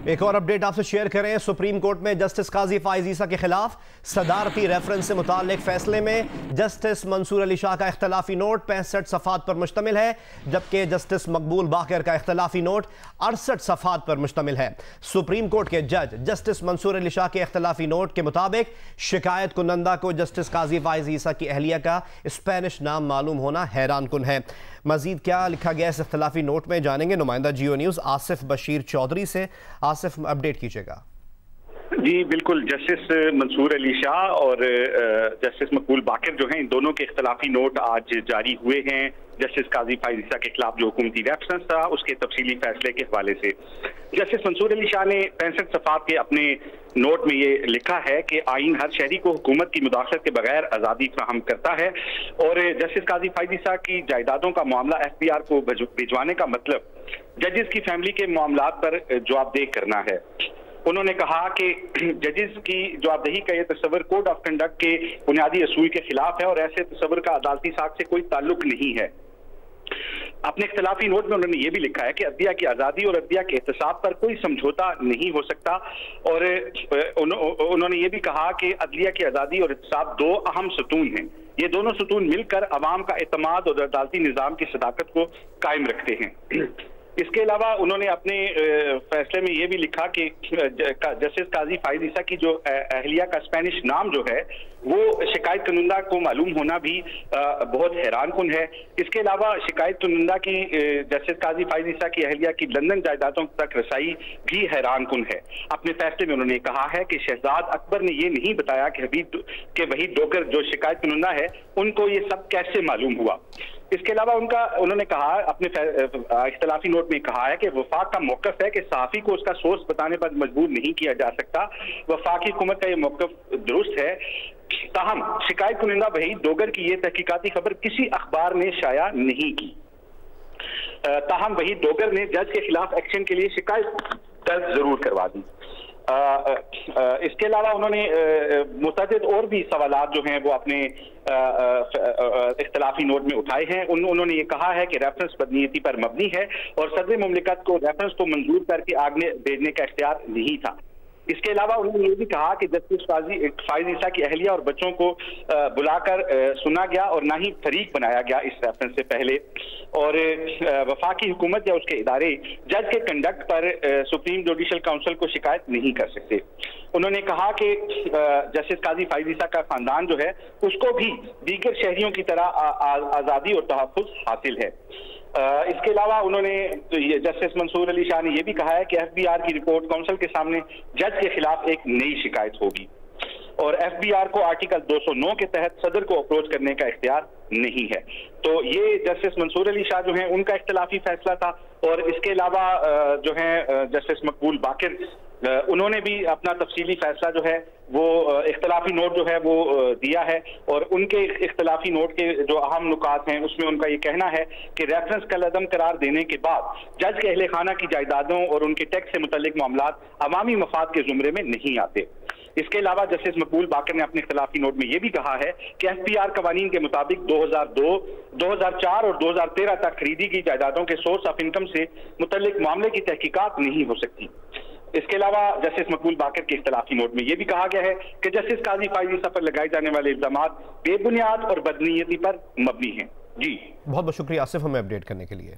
एक और अपडेट आपसे शेयर करें। सुप्रीम कोर्ट में जस्टिस काजी फाइज ईसा के खिलाफ सदारती रेफरेंस से मुताल्लिक फैसले में जस्टिस मंसूर अली शाह का इख्तलाफी नोट 65 सफ़ात पर मुश्तमिल है, जबकि जस्टिस मकबूल बाकर का इख्तलाफी नोट 68 सफ़ात पर मुश्तमिल है। सुप्रीम कोर्ट के जज जस्टिस मंसूर अली शाह के इख्तलाफी नोट के मुताबिक शिकायत कुनंदा को जस्टिस काजी फाइज ईसा की अहलिया का स्पेनिश नाम मालूम होना हैरान कुन है। मजीद क्या लिखा गया इस इख्तलाफी नोट में जानेंगे नुमाइंदा जियो न्यूज़ आसिफ बशीर चौधरी से। आसिफ, अपडेट कीजिएगा। जी बिल्कुल, जस्टिस मंसूर अली शाह और जस्टिस मकबूल बाकर जो हैं, इन दोनों के इख्तलाफी नोट आज जारी हुए हैं। जस्टिस काजी फाइज ईसा के खिलाफ जो हुकूमती रेफरेंस था उसके तफसीली फैसले के हवाले से जस्टिस मंसूर अली शाह ने 65 सफ़ात के अपने नोट में ये लिखा है कि आइन हर शहरी को हुकूमत की मुदाखलत के बगैर आज़ादी फराहम करता है और जस्टिस काजी फाइज ईसा की जायदादों का मामला FBR को भिजवाने का मतलब जजेस की फैमिली के मामलात पर जवाबदेह करना है। उन्होंने कहा कि जजेस की जवाबदेही का यह तस्वर कोड ऑफ कंडक्ट के बुनियादी असूल के खिलाफ है और ऐसे तस्वर का अदालती साख से कोई ताल्लुक नहीं है। अपने इख्तलाफी नोट में उन्होंने ये भी लिखा है कि अदलिया की आज़ादी और अदलिया के एहतसाब पर कोई समझौता नहीं हो सकता और उन्होंने ये भी कहा कि अदलिया की आज़ादी और एहतसाब दो अहम सतून हैं। ये दोनों सतून मिलकर अवाम का एतमाद और अदालती निज़ाम की सदाकत को कायम रखते हैं। इसके अलावा उन्होंने अपने फैसले में ये भी लिखा कि जस्टिस काजी फाइज ईसा की जो अहलिया का स्पेनिश नाम जो है वो शिकायत कुनंदा को मालूम होना भी बहुत हैरान कुन है। इसके अलावा शिकायत कुनंदा की जस्टिस काजी फाइज ईसा की अहलिया की लंदन जायदादों तक रसाई भी हैरान कुन है। अपने फैसले में उन्होंने कहा है कि शहजाद अकबर ने ये नहीं बताया कि वहीद डोगर जो शिकायत कुनंदा है उनको ये सब कैसे मालूम हुआ। इसके अलावा उन्होंने कहा अपने इख्तलाफी नोट में कहा है कि वफाक का मौकफ है कि सहाफी को उसका सोर्स बताने पर मजबूर नहीं किया जा सकता। वफाकी हुकूमत का ये मौकफ दुरुस्त है। ताहम शिकायत कुनिंदा वहीद डोगर की ये तहकीकाती खबर किसी अखबार ने शाया नहीं की। ताहम वहीद डोगर ने जज के खिलाफ एक्शन के लिए शिकायत दर्ज जरूर करवा दी। इसके अलावा उन्होंने मुतअद्दिद और भी सवालात जो हैं वो अपने इख्तलाफी नोट में उठाए हैं। उन्होंने ये कहा है कि रेफरेंस बदनीयती पर मबनी है और सदर मुमलिकत को रेफरेंस को मंजूर करके आगे भेजने का इख्तियार नहीं था। इसके अलावा उन्होंने ये भी कहा कि जस्टिस फाइज ईसा की अहलिया और बच्चों को बुलाकर सुना गया और ना ही फरीक बनाया गया इस रेफरेंस से पहले और वफाकी हुकूमत या उसके इदारे जज के कंडक्ट पर सुप्रीम जुडिशल काउंसिल को शिकायत नहीं कर सकते। उन्होंने कहा कि जस्टिस काजी फाइज ईसा का खानदान जो है उसको भी दीगर शहरियों की तरह आज़ादी और तहफ़्फ़ुज़ हासिल है। इसके अलावा उन्होंने जस्टिस मंसूर अली शाह ने यह भी कहा है कि FBR की रिपोर्ट काउंसिल के सामने जज के खिलाफ एक नई शिकायत होगी और FBR को आर्टिकल 209 के तहत सदर को अप्रोच करने का इख्तियार नहीं है। तो ये जस्टिस मंसूर अली शाह जो हैं उनका इख्तलाफी फैसला था और इसके अलावा जो है जस्टिस मकबूल बाकर उन्होंने भी अपना तफसीली फैसला जो है वो इख्तलाफी नोट जो है वो दिया है और उनके इख्तलाफी नोट के जो अहम नुकात हैं उसमें उनका ये कहना है कि रेफरेंस कलअदम करार देने के बाद जज के अहले खाना की जायदादों और उनके टैक्स से मुतल्लिक मामलात अवामी मफाद के जुमरे में नहीं आते। इसके अलावा जस्टिस मकबूल बाकर ने अपने इख्तलाफी नोट में यह भी कहा है कि FBR कवानीन के मुताबिक 2002, 2004 और 2013 तक खरीदी गई जायदादों के सोर्स ऑफ इनकम से मुतल्लिक मामले की तहकीकात नहीं हो सकती। इसके अलावा जस्टिस मकबूल बाकर के इख्तलाफी नोट में यह भी कहा गया है कि जस्टिस काजी फाइज ईसा पर लगाए जाने वाले इल्जामात बेबुनियाद और बदनीयती पर मबनी हैं। जी बहुत बहुत शुक्रिया आसिफ हमें अपडेट करने के लिए।